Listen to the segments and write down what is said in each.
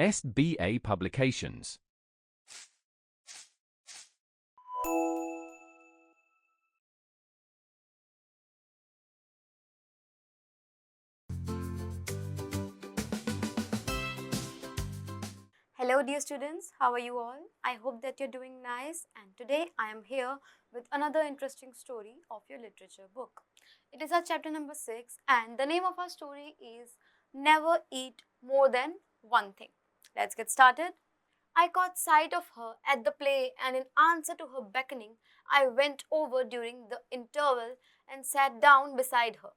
SBA Publications. Hello dear students, how are you all? I hope that you're doing nice, and today I am here with another interesting story of your literature book. It is our chapter number 6 and the name of our story is Never Eat More Than One Thing. Let's get started. I caught sight of her at the play, and in answer to her beckoning, I went over during the interval and sat down beside her.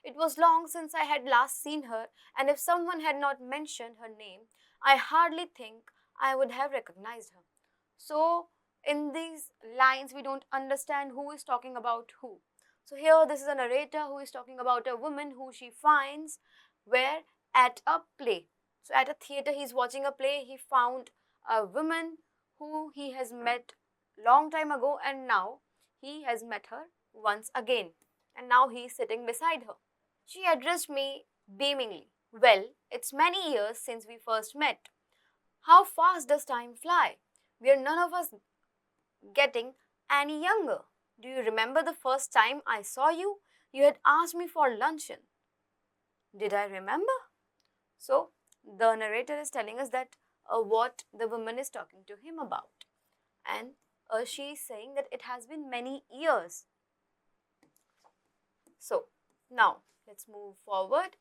It was long since I had last seen her, and if someone had not mentioned her name, I hardly think I would have recognized her. So, in these lines, we don't understand who is talking about who. So, here this is a narrator who is talking about a woman who she finds where at a play. So, at a theater, he's watching a play, he found a woman who he has met long time ago, and now he has met her once again, and now he is sitting beside her. She addressed me beamingly. Well, it's many years since we first met. How fast does time fly? We are none of us getting any younger. Do you remember the first time I saw you? You had asked me for luncheon. Did I remember? So, the narrator is telling us that what the woman is talking to him about. And she is saying that it has been many years. So, now let's move forward.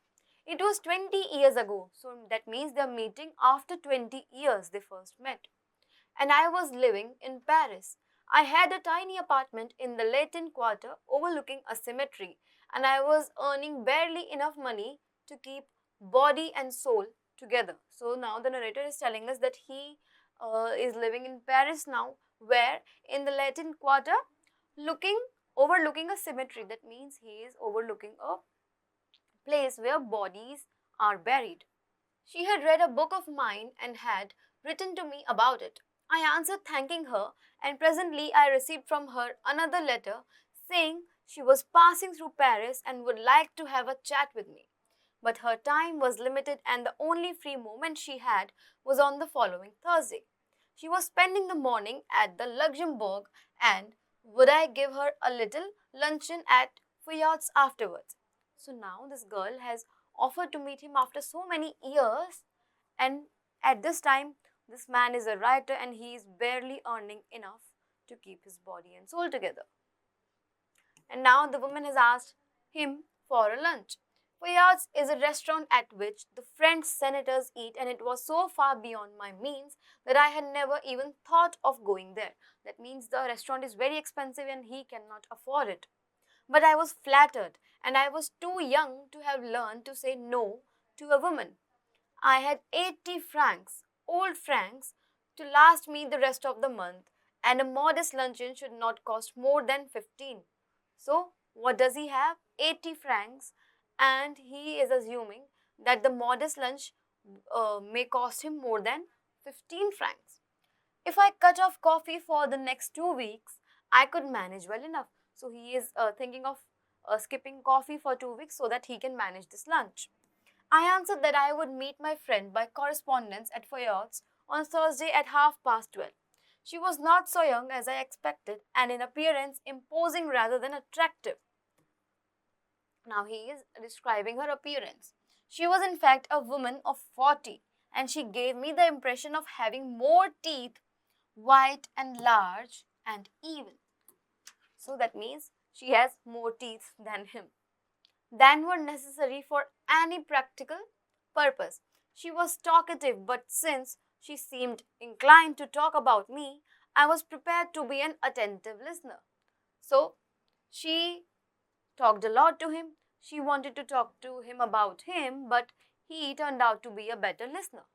It was 20 years ago, so that means they're meeting after 20 years they first met. And I was living in Paris. I had a tiny apartment in the Latin Quarter overlooking a cemetery, and I was earning barely enough money to keep body and soul together. So now the narrator is telling us that he is living in Paris now, where in the Latin Quarter, overlooking a cemetery. That means he is overlooking a place where bodies are buried. She had read a book of mine and had written to me about it. I answered thanking her, and presently I received from her another letter saying she was passing through Paris and would like to have a chat with me. But her time was limited, and the only free moment she had was on the following Thursday. She was spending the morning at the Luxembourg, and would I give her a little luncheon at Fouillard's afterwards. So now this girl has offered to meet him after so many years, and at this time this man is a writer and he is barely earning enough to keep his body and soul together. And now the woman has asked him for a lunch. Fayard's is a restaurant at which the French senators eat, and it was so far beyond my means that I had never even thought of going there. That means the restaurant is very expensive and he cannot afford it. But I was flattered, and I was too young to have learned to say no to a woman. I had 80 francs, old francs, to last me the rest of the month, and a modest luncheon should not cost more than 15. So, what does he have? 80 francs, and he is assuming that the modest lunch may cost him more than 15 francs. If I cut off coffee for the next 2 weeks, I could manage well enough. So he is thinking of skipping coffee for 2 weeks so that he can manage this lunch. I answered that I would meet my friend by correspondence at Fayard's on Thursday at 12:30. She was not so young as I expected, and in appearance imposing rather than attractive. Now he is describing her appearance. She was in fact a woman of 40, and she gave me the impression of having more teeth, white and large and even. So that means she has more teeth than were necessary for any practical purpose. She was talkative, but since she seemed inclined to talk about me, I was prepared to be an attentive listener. So she talked a lot to him. She wanted to talk to him about him, but he turned out to be a better listener.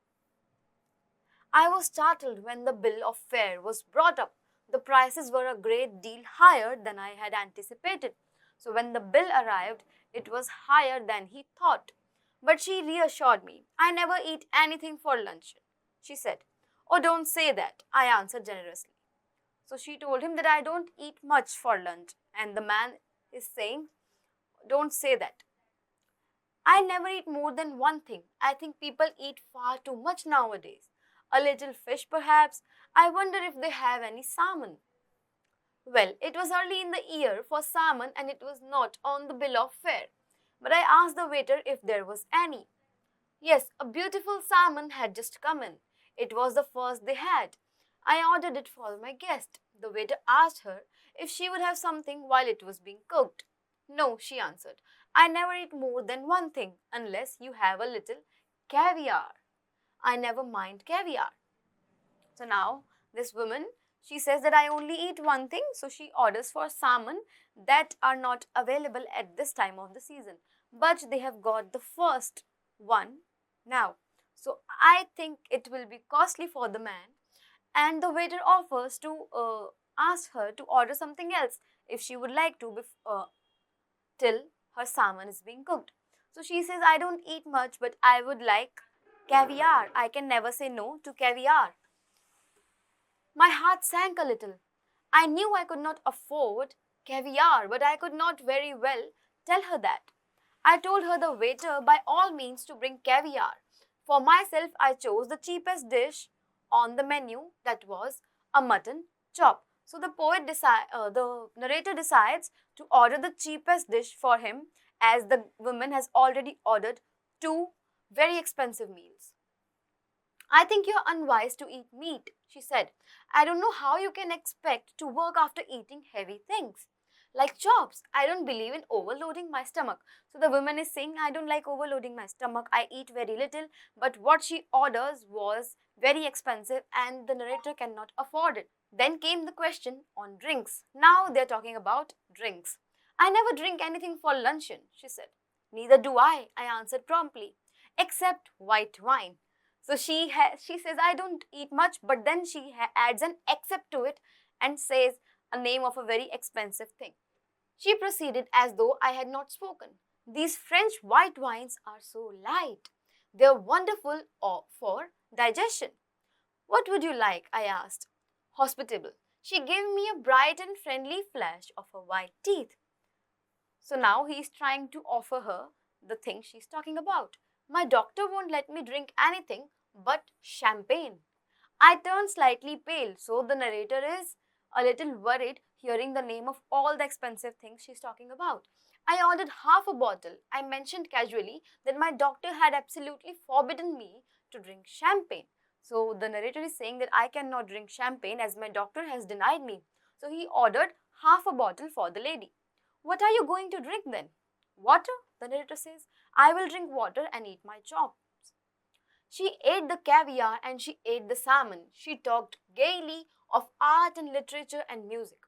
I was startled when the bill of fare was brought up. The prices were a great deal higher than I had anticipated. So when the bill arrived, it was higher than he thought. But she reassured me. I never eat anything for luncheon, she said. Oh, don't say that, I answered generously. So she told him that I don't eat much for lunch, and the man is saying, don't say that. I never eat more than one thing. I think people eat far too much nowadays. A little fish, perhaps. I wonder if they have any salmon. Well, it was early in the year for salmon and it was not on the bill of fare. But I asked the waiter if there was any. Yes, a beautiful salmon had just come in. It was the first they had. I ordered it for my guest. The waiter asked her if she would have something while it was being cooked. No, she answered. I never eat more than one thing unless you have a little caviar. I never mind caviar. So now this woman, she says that I only eat one thing, so she orders for salmon that are not available at this time of the season, but they have got the first one now. So I think it will be costly for the man, and the waiter offers to ask her to order something else if she would like to till her salmon is being cooked. So she says, I don't eat much, but I would like caviar. I can never say no to caviar. My heart sank a little. I knew I could not afford caviar, but I could not very well tell her that. I told her the waiter by all means to bring caviar. For myself, I chose the cheapest dish on the menu, that was a mutton chop. So the narrator decides to order the cheapest dish for him as the woman has already ordered two very expensive meals. I think you're unwise to eat meat, she said. I don't know how you can expect to work after eating heavy things. Like chops, I don't believe in overloading my stomach. So the woman is saying, I don't like overloading my stomach. I eat very little, but what she orders was very expensive and the narrator cannot afford it. Then came the question on drinks. Now they're talking about drinks. I never drink anything for luncheon, she said. Neither do I answered promptly, except white wine. So she says, I don't eat much, but then she adds an except to it and says a name of a very expensive thing. She proceeded as though I had not spoken. These French white wines are so light. They're wonderful for digestion. What would you like? I asked. Hospitable. She gave me a bright and friendly flash of her white teeth. So now he's trying to offer her the thing she's talking about. My doctor won't let me drink anything but champagne. I turned slightly pale, so the narrator is a little worried hearing the name of all the expensive things she's talking about. I ordered half a bottle. I mentioned casually that my doctor had absolutely forbidden me to drink champagne. So the narrator is saying that I cannot drink champagne as my doctor has denied me. So he ordered half a bottle for the lady. What are you going to drink then? Water, the narrator says. I will drink water and eat my chops. She ate the caviar and she ate the salmon. She talked gaily of art and literature and music.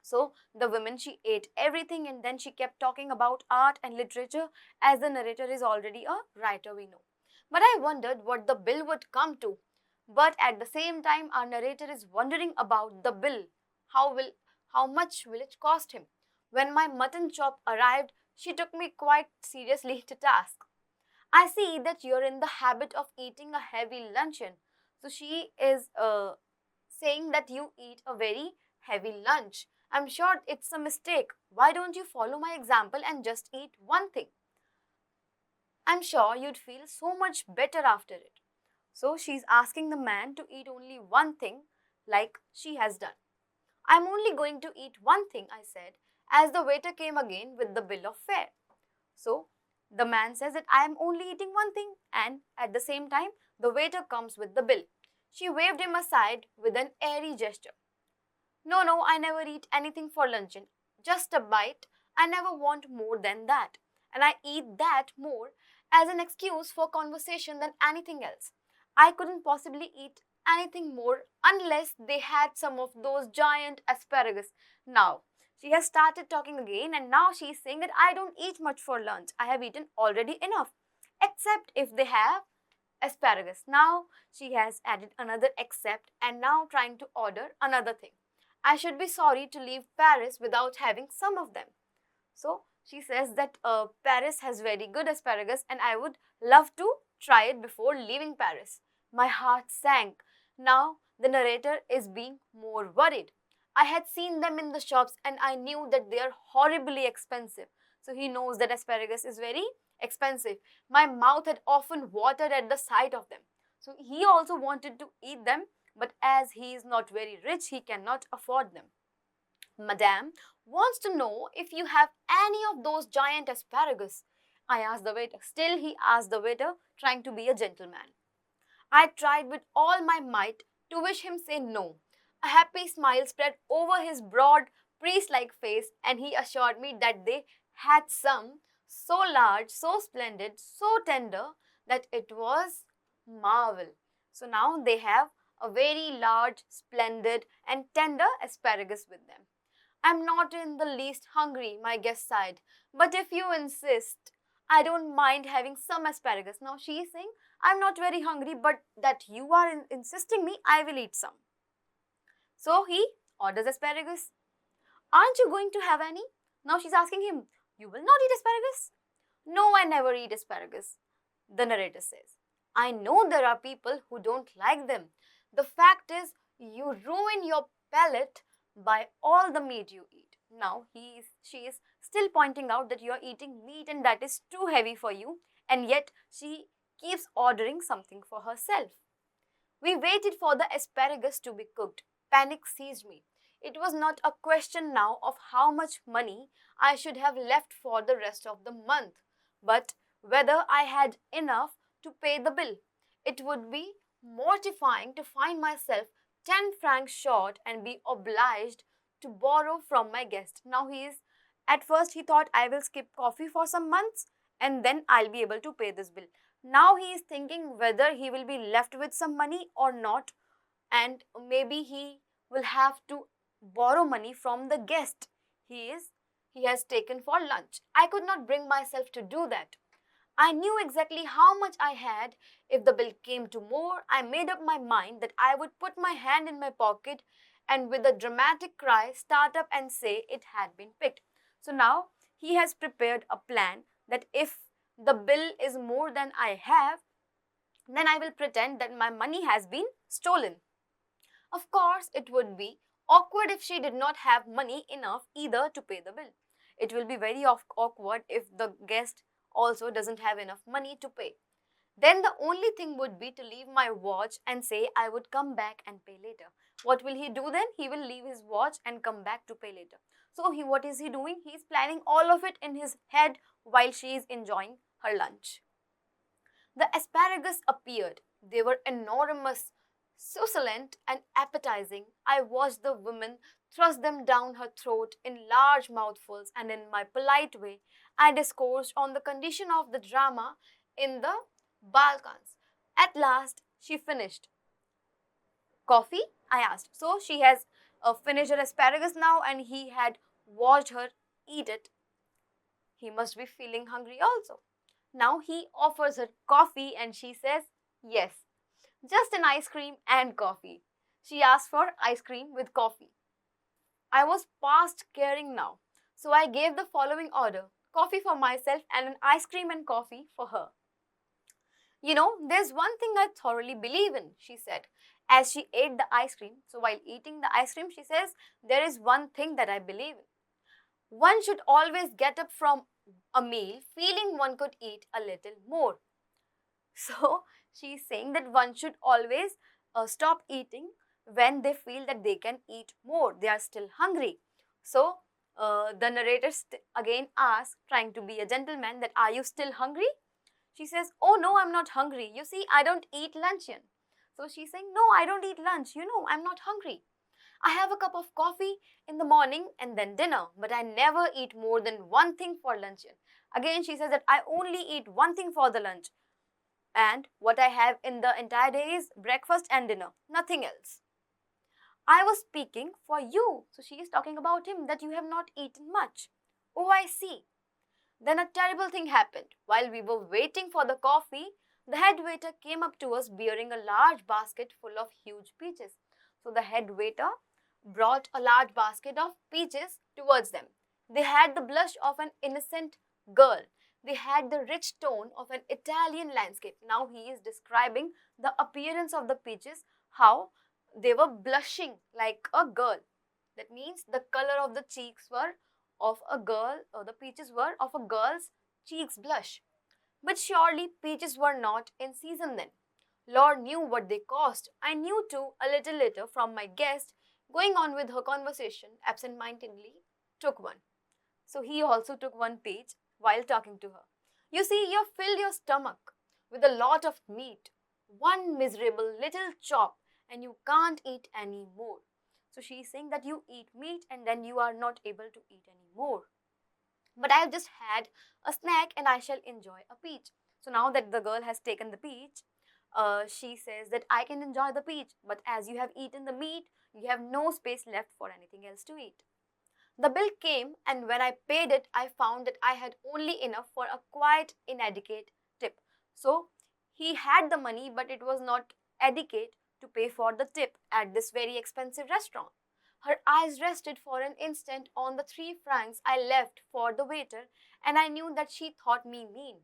So the woman, she ate everything and then she kept talking about art and literature as the narrator is already a writer, we know. But I wondered what the bill would come to. But at the same time, our narrator is wondering about the bill. How much will it cost him? When my mutton chop arrived, she took me quite seriously to task. I see that you're in the habit of eating a heavy luncheon. So she is saying that you eat a very heavy lunch. I'm sure it's a mistake. Why don't you follow my example and just eat one thing? I'm sure you'd feel so much better after it. So she's asking the man to eat only one thing like she has done. I'm only going to eat one thing, I said, as the waiter came again with the bill of fare. So the man says that I am only eating one thing, and at the same time, the waiter comes with the bill. She waved him aside with an airy gesture. No, I never eat anything for luncheon. Just a bite. I never want more than that. And I eat that more as an excuse for conversation than anything else. I couldn't possibly eat anything more unless they had some of those giant asparagus. Now, she has started talking again and now she is saying that I don't eat much for lunch. I have eaten already enough. Except if they have asparagus. Now she has added another except and now trying to order another thing. I should be sorry to leave Paris without having some of them. So she says that Paris has very good asparagus and I would love to try it before leaving Paris. My heart sank. Now the narrator is being more worried. I had seen them in the shops and I knew that they are horribly expensive. So he knows that asparagus is very expensive. My mouth had often watered at the sight of them. So he also wanted to eat them, but as he is not very rich, he cannot afford them. Madame wants to know if you have any of those giant asparagus. I asked the waiter. Still, he asked the waiter, trying to be a gentleman. I tried with all my might to wish him say no. A happy smile spread over his broad, priest-like face, and he assured me that they had some so large, so splendid, so tender that it was marvel. So now they have a very large, splendid, and tender asparagus with them. I'm not in the least hungry, my guest sighed. But if you insist, I don't mind having some asparagus. Now she is saying, I'm not very hungry, but that you are insisting me, I will eat some. So he orders asparagus. Aren't you going to have any? Now she's asking him, you will not eat asparagus? No, I never eat asparagus, the narrator says. I know there are people who don't like them. The fact is, you ruin your palate by all the meat you eat. Now she is still pointing out that you are eating meat and that is too heavy for you, and yet she keeps ordering something for herself. We waited for the asparagus to be cooked. Panic seized me. It was not a question now of how much money I should have left for the rest of the month, but whether I had enough to pay the bill. It would be mortifying to find myself 10 francs short and be obliged to borrow from my guest. Now at first he thought I will skip coffee for some months and then I'll be able to pay this bill. Now he is thinking whether he will be left with some money or not, and maybe he will have to borrow money from the guest he has taken for lunch. I could not bring myself to do that. I knew exactly how much I had. If the bill came to more, I made up my mind that I would put my hand in my pocket and with a dramatic cry start up and say it had been picked. So now he has prepared a plan that if the bill is more than I have, then I will pretend that my money has been stolen. Of course, it would be awkward if she did not have money enough either to pay the bill. It will be very awkward if the guest also doesn't have enough money to pay. Then the only thing would be to leave my watch and say I would come back and pay later. What will he do then? He will leave his watch and come back to pay later. So what is he doing? He is planning all of it in his head while she is enjoying her lunch. The asparagus appeared. They were enormous, succulent and appetizing. I watched the woman thrust them down her throat in large mouthfuls, and in my polite way, I discoursed on the condition of the drama in the Balkans. At last, she finished. Coffee? I asked. So she has finished her asparagus now, and he had watched her eat it. He must be feeling hungry also. Now he offers her coffee, and she says, yes. Just an ice cream and coffee. She asked for ice cream with coffee. I was past caring now, so I gave the following order: coffee for myself and an ice cream and coffee for her. You know, there's one thing I thoroughly believe in, she said, as she ate the ice cream. So while eating the ice cream, she says, there is one thing that I believe in. One should always get up from a meal feeling one could eat a little more. So she's saying that one should always stop eating when they feel that they can eat more. They are still hungry. So the narrator again asks, trying to be a gentleman, that are you still hungry? She says, oh no, I'm not hungry. You see, I don't eat luncheon. So she's saying, no, I don't eat lunch. You know, I'm not hungry. I have a cup of coffee in the morning and then dinner, but I never eat more than one thing for luncheon. Again, she says that I only eat one thing for the lunch. And what I have in the entire day is breakfast and dinner, nothing else. I was speaking for you. So she is talking about him, that you have not eaten much. Oh, I see. Then a terrible thing happened. While we were waiting for the coffee, the head waiter came up to us bearing a large basket full of huge peaches. So the head waiter brought a large basket of peaches towards them. They had the blush of an innocent girl. They had the rich tone of an Italian landscape. Now he is describing the appearance of the peaches, how they were blushing like a girl. That means the color of the cheeks were of a girl, or the peaches were of a girl's cheeks blush. But surely peaches were not in season then. Lord knew what they cost. I knew too a little later from my guest, going on with her conversation, absent-mindedly took one. So he also took one peach while talking to her. You see, you filled your stomach with a lot of meat, one miserable little chop, and you can't eat any more. So she's saying that you eat meat and then you are not able to eat any more. But I have just had a snack and I shall enjoy a peach. So now that the girl has taken the peach, she says that I can enjoy the peach, but as you have eaten the meat, you have no space left for anything else to eat. The bill came, and when I paid it, I found that I had only enough for a quite inadequate tip. So he had the money, but it was not adequate to pay for the tip at this very expensive restaurant. Her eyes rested for an instant on the 3 francs I left for the waiter, and I knew that she thought me mean.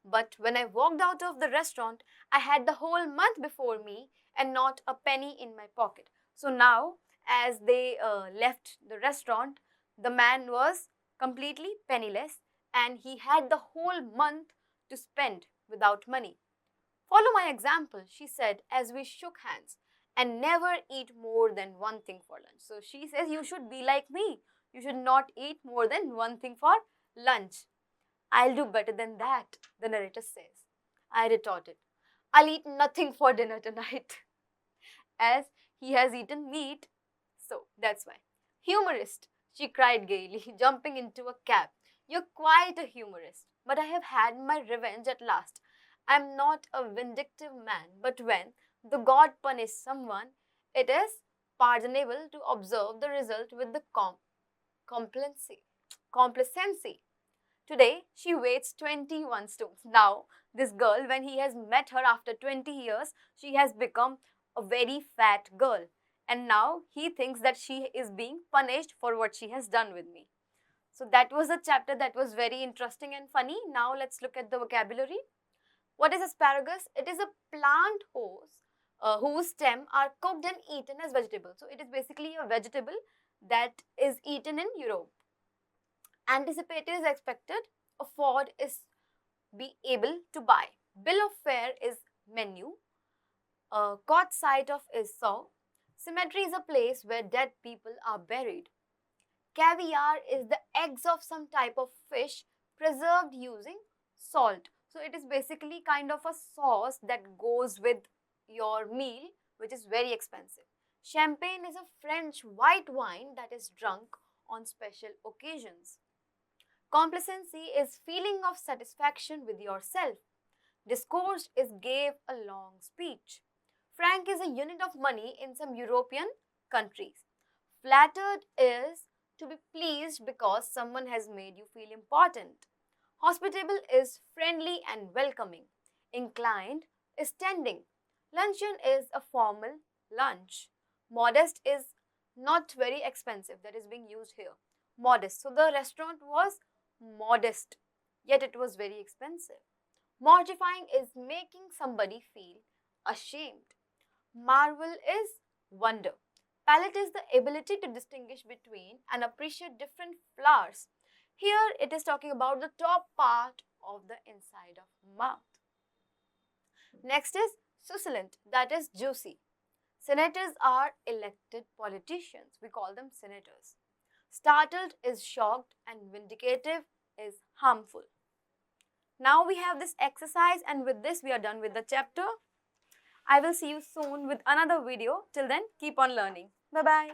But when I walked out of the restaurant, I had the whole month before me and not a penny in my pocket. So now, as they left the restaurant, the man was completely penniless and he had the whole month to spend without money. Follow my example, she said as we shook hands, and never eat more than one thing for lunch. So she says, you should be like me. You should not eat more than one thing for lunch. I'll do better than that, the narrator says. I retorted, I'll eat nothing for dinner tonight, as he has eaten meat. So that's why. Humorist, she cried gaily, jumping into a cab. You're quite a humorist, but I have had my revenge at last. I'm not a vindictive man, but when the god punishes someone, it is pardonable to observe the result with the complacency. Complacency. Today, she weighs 21 stones. Now, this girl, when he has met her after 20 years, she has become a very fat girl. And now he thinks that she is being punished for what she has done with me. So that was a chapter that was very interesting and funny. Now let's look at the vocabulary. What is asparagus? It is a plant whose stem are cooked and eaten as vegetables. So it is basically a vegetable that is eaten in Europe. Anticipated is expected. Afford is be able to buy. Bill of fare is menu. Caught sight of is saw. Cemetery is a place where dead people are buried. Caviar is the eggs of some type of fish preserved using salt. So it is basically kind of a sauce that goes with your meal, which is very expensive. Champagne is a French white wine that is drunk on special occasions. Complacency is feeling of satisfaction with yourself. Discoursed is gave a long speech. Franc is a unit of money in some European countries. Flattered is to be pleased because someone has made you feel important. Hospitable is friendly and welcoming. Inclined is tending. Luncheon is a formal lunch. Modest is not very expensive, that is being used here. Modest. So the restaurant was modest, yet it was very expensive. Mortifying is making somebody feel ashamed. Marvel is wonder. Palate is the ability to distinguish between and appreciate different flowers. Here it is talking about the top part of the inside of mouth. Next is succulent, that is juicy. Senators are elected politicians. We call them senators. Startled is shocked and vindicative is harmful. Now we have this exercise, and with this we are done with the chapter. I will see you soon with another video. Till then, keep on learning. Bye-bye.